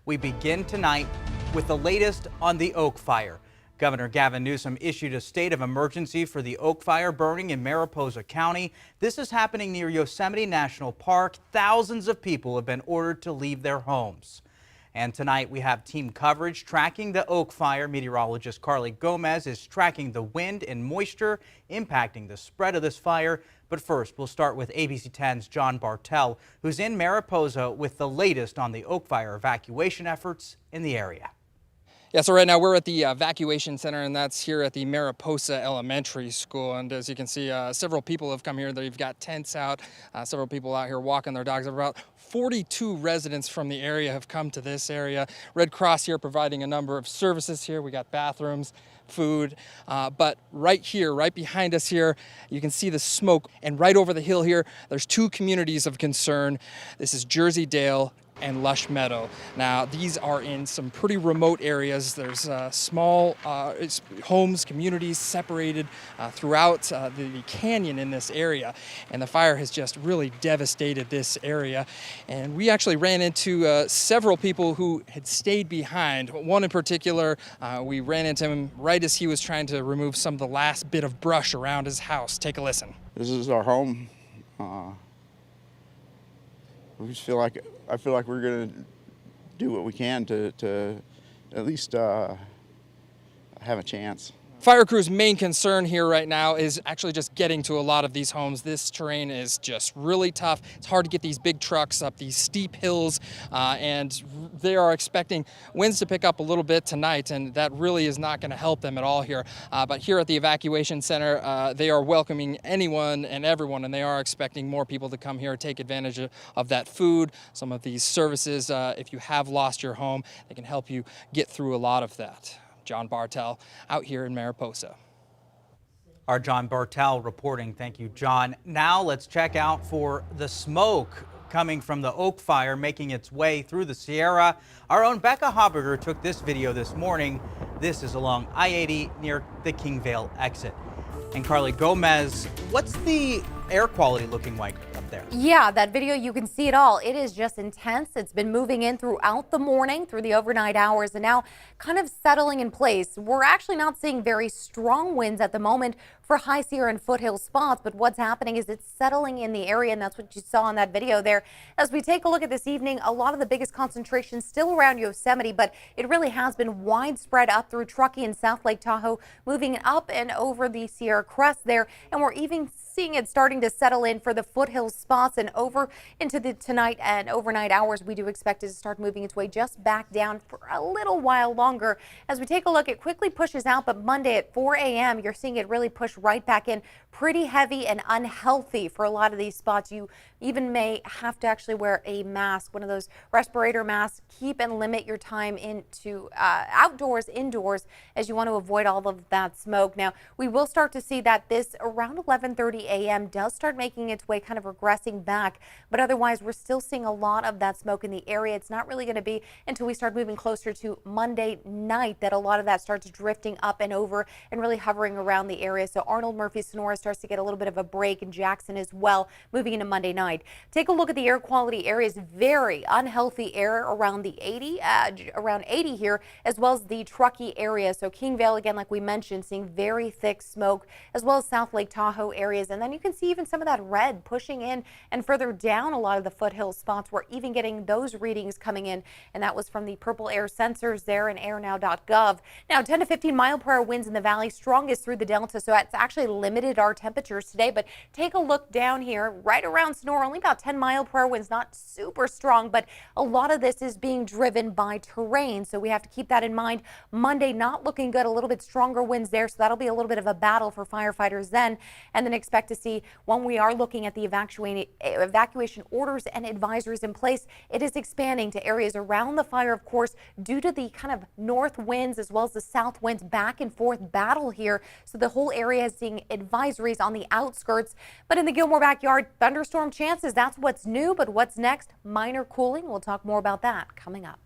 We begin tonight with the latest on the Oak Fire. Governor Gavin Newsom issued a state of emergency for the Oak Fire burning in Mariposa County. This is happening near Yosemite National Park. Thousands of people have been ordered to leave their homes. And tonight we have team coverage tracking the Oak Fire. Meteorologist Carly Gomez is tracking the wind and moisture impacting the spread of this fire. But first, we'll start with ABC 10's John Bartel, who's in Mariposa with the latest on the Oak Fire evacuation efforts in the area. Yeah, so right now we're at the evacuation center, and that's here at the Mariposa Elementary School. And as you can see, several people have come here. They've got tents out, several people out here walking their dogs. About 42 residents from the area have come to this area. Red Cross here providing a number of services here. We got bathrooms, food, but right here, right behind us here, you can see the smoke. And right over the hill here, there's two communities of concern. This is Jersey Dale and Lush Meadow. Now, these are in some pretty remote areas. There's small homes, communities separated throughout the canyon in this area. And the fire has just really devastated this area. And we actually ran into several people who had stayed behind. One in particular, we ran into him right as he was trying to remove some of the last bit of brush around his house. Take a listen. This is our home. I feel like we're going to do what we can to at least have a chance. Fire crew's main concern here right now is actually just getting to a lot of these homes. This terrain is just really tough. It's hard to get these big trucks up these steep hills, and they are expecting winds to pick up a little bit tonight, and that really is not going to help them at all here. But here at the evacuation center, they are welcoming anyone and everyone, and they are expecting more people to come here, take advantage of that food, some of these services. If you have lost your home, they can help you get through a lot of that. John Bartel out here in Mariposa. Our John Bartel reporting. Thank you, John. Now let's check out for the smoke coming from the Oak Fire making its way through the Sierra. Our own Becca Hobberger took this video this morning. This is along I-80 near the Kingvale exit. And Carly Gomez, what's the air quality looking like up there? Yeah, that video, you can see it all. It is just intense. It's been moving in throughout the morning, through the overnight hours, and now kind of settling in place. We're actually not seeing very strong winds at the moment for high Sierra and foothill spots, but what's happening is it's settling in the area, and that's what you saw in that video there. As we take a look at this evening, a lot of the biggest concentrations still around Yosemite, but it really has been widespread up through Truckee and South Lake Tahoe, moving up and over the Sierra Crest there, and we're even seeing it starting to settle in for the foothill spots and over into the tonight and overnight hours. We do expect it to start moving its way just back down for a little while longer. As we take a look, it quickly pushes out, but Monday at 4 a.m. you're seeing it really push right back in. Pretty heavy and unhealthy for a lot of these spots. You even may have to actually wear a mask, one of those respirator masks. Keep and limit your time into outdoors, indoors, as you want to avoid all of that smoke. Now, we will start to see that this around 11:30 a.m. does start making its way, kind of regressing back, but otherwise we're still seeing a lot of that smoke in the area. It's not really going to be until we start moving closer to Monday night that a lot of that starts drifting up and over and really hovering around the area. So Arnold, Murphy, Sonora starts to get a little bit of a break, and Jackson as well, moving into Monday night. Take a look at the air quality areas. Very unhealthy air around the 80, around 80 here, as well as the Truckee area. So Kingvale, again, like we mentioned, seeing very thick smoke, as well as South Lake Tahoe areas. And then you can see even some of that red pushing in and further down a lot of the foothill spots. We're even getting those readings coming in, and that was from the purple air sensors there in airnow.gov. Now, 10 to 15 mile per hour winds in the valley, strongest through the delta, so it's actually limited our temperatures today. But take a look down here right around Sonora, only about 10 mile per hour winds, not super strong, but a lot of this is being driven by terrain, so we have to keep that in mind. Monday not looking good, a little bit stronger winds there, so that'll be a little bit of a battle for firefighters then. And then expect to see, when we are looking at the evacuation orders and advisories in place, it is expanding to areas around the fire, of course, due to the kind of north winds as well as the south winds back and forth battle here. So the whole area is seeing advisories on the outskirts. But in the Gilmore backyard, thunderstorm chances, that's what's new. But what's next? Minor cooling. We'll talk more about that coming up.